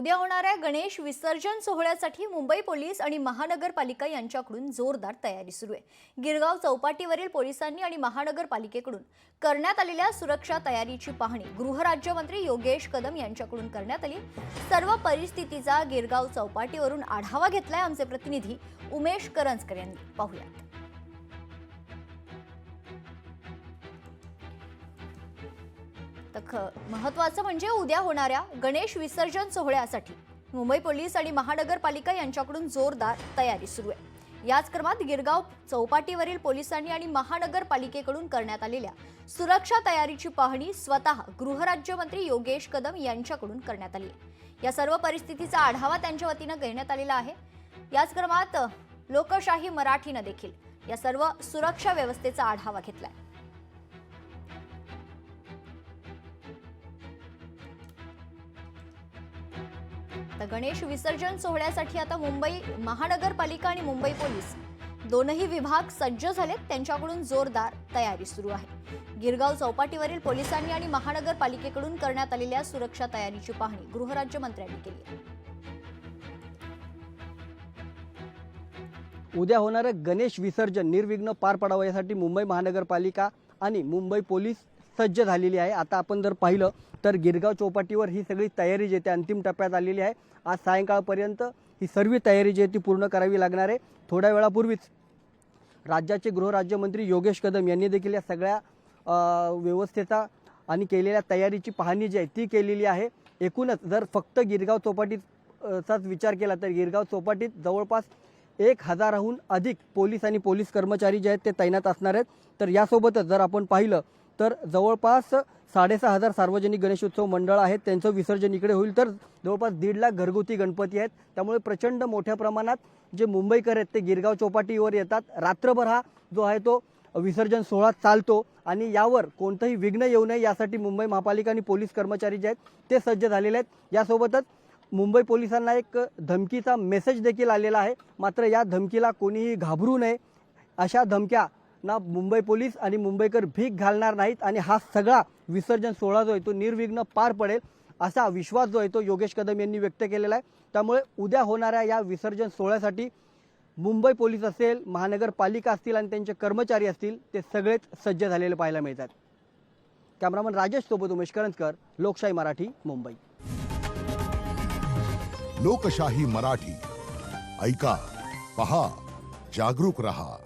उद्या होणाऱ्या गणेश विसर्जन सोहळ्यासाठी मुंबई पोलीस आणि महानगरपालिका यांच्याकडून जोरदार तयारी सुरू आहे। गिरगाव चौपाटीवरील पोलिसांनी आणि महानगरपालिकेकडून करण्यात आलेल्या सुरक्षा तयारीची पाहणी गृहराज्यमंत्री योगेश कदम यांच्याकडून करण्यात आली। सर्व परिस्थितीचा गिरगाव चौपाटीवरून आढावा घेतलाय आमचे प्रतिनिधी उमेश करंजकर यांनी। पाहूया। महत्त्वाचं म्हणजे उद्या होणाऱ्या गणेश विसर्जन सोहळ्यासाठी मुंबई पोलीस आणि महानगरपालिका यांच्याकडून जोरदार तयारी सुरू आहे। याच क्रमात गिरगाव चौपाटीवरील पोलिसांनी आणि महानगरपालिकेकडून करण्यात आलेल्या सुरक्षा तयारीची पाहणी स्वतः गृहराज्यमंत्री योगेश कदम यांच्याकडून करण्यात आली आहे। या सर्व परिस्थितीचा आढावा त्यांच्या वतीने घेण्यात आलेला आहे। याच क्रमात लोकशाही मराठीने देखील या सर्व सुरक्षा व्यवस्थेचा आढावा घेतलाय। गणेश विसर्जन सोहळ्यासाठी आता मुंबई महानगरपालिका आणि मुंबई पोलीस दोनही विभाग सज्ज झालेत। त्यांच्याकडून जोरदार तयारी सुरू आहे। गिरगाव चौपाटीवरील पोलिसांनी आणि महानगरपालिकेकडून करण्यात आलेल्या सुरक्षा तयारीची पाहणी गृहराज्यमंत्र्यांनी केली। उद्या होणारे गणेश विसर्जन निर्विघ्न पार पडावे यासाठी मुंबई महानगरपालिका आणि मुंबई पोलीस सज्ज झालेली आहे। आता आपण जर पाहिलं तर गिरगाव चौपाटीवर ही सगळी तयारी जी आहे अंतिम टप्प्यात आलेली आहे। आज सायंकाळपर्यंत ही सर्व तयारी जी आहे ती पूर्ण करावी लागणार आहे। थोड्या वेळापूर्वीच राज्याचे गृहराज्यमंत्री योगेश कदम यांनी देखील या सगळ्या व्यवस्थेचा आणि केलेल्या तयारीची पाहणी जी आहे ती केलेली आहे। एकूणच जर फक्त गिरगाव चौपाटीचाच विचार केला तर गिरगाव चौपाटीत जवळपास 1000हून अधिक पोलीस आणि पोलीस कर्मचारी जे आहेत ते तैनात असणार आहेत। तर यासोबतच जर आपण पाहिलं तर जवळपास 6500 सार्वजनिक गणेशोत्सव मंडळ आहेत, त्यांचं विसर्जन इकडे होईल। तर जवळपास 1.5 लाख घरगुती गणपती आहेत। त्यामुळे प्रचंड मोठ्या प्रमाणात जे मुंबईकर आहेत ते गिरगाव चौपाटीवर येतात। रात्रभर हा जो आहे तो विसर्जन सोहळा चालतो आणि यावर कोणतंही विघ्न येऊ नये यासाठी मुंबई महापालिका आणि पोलीस कर्मचारी जे आहेत ते सज्ज झालेले आहेत। यासोबतच मुंबई पोलिसांना एक धमकीचा मेसेज देखील आलेला आहे। मात्र या धमकीला कोणीही घाबरू नये अशा धमक्या ना मुंबई पोलीस आणि मुंबईकर भीक घालणार नाहीत आणि हा सगळा विसर्जन सोहळा जो आहे तो निर्विघ्न पार पडेल असा विश्वास जो आहे तो योगेश कदम यांनी व्यक्त केलेला आहे। त्यामुळे उद्या होणाऱ्या या विसर्जन सोहळ्यासाठी मुंबई पोलीस असेल, महानगरपालिका असतील आणि त्यांचे कर्मचारी असतील ते सगळेच सज्ज झालेले पाहायला मिळतात। कॅमेरामन राजेश सोबत उमेश करंजकर, लोकशाही मराठी, मुंबई। लोकशाही मराठी ऐका, पहा, जागरूक रहा।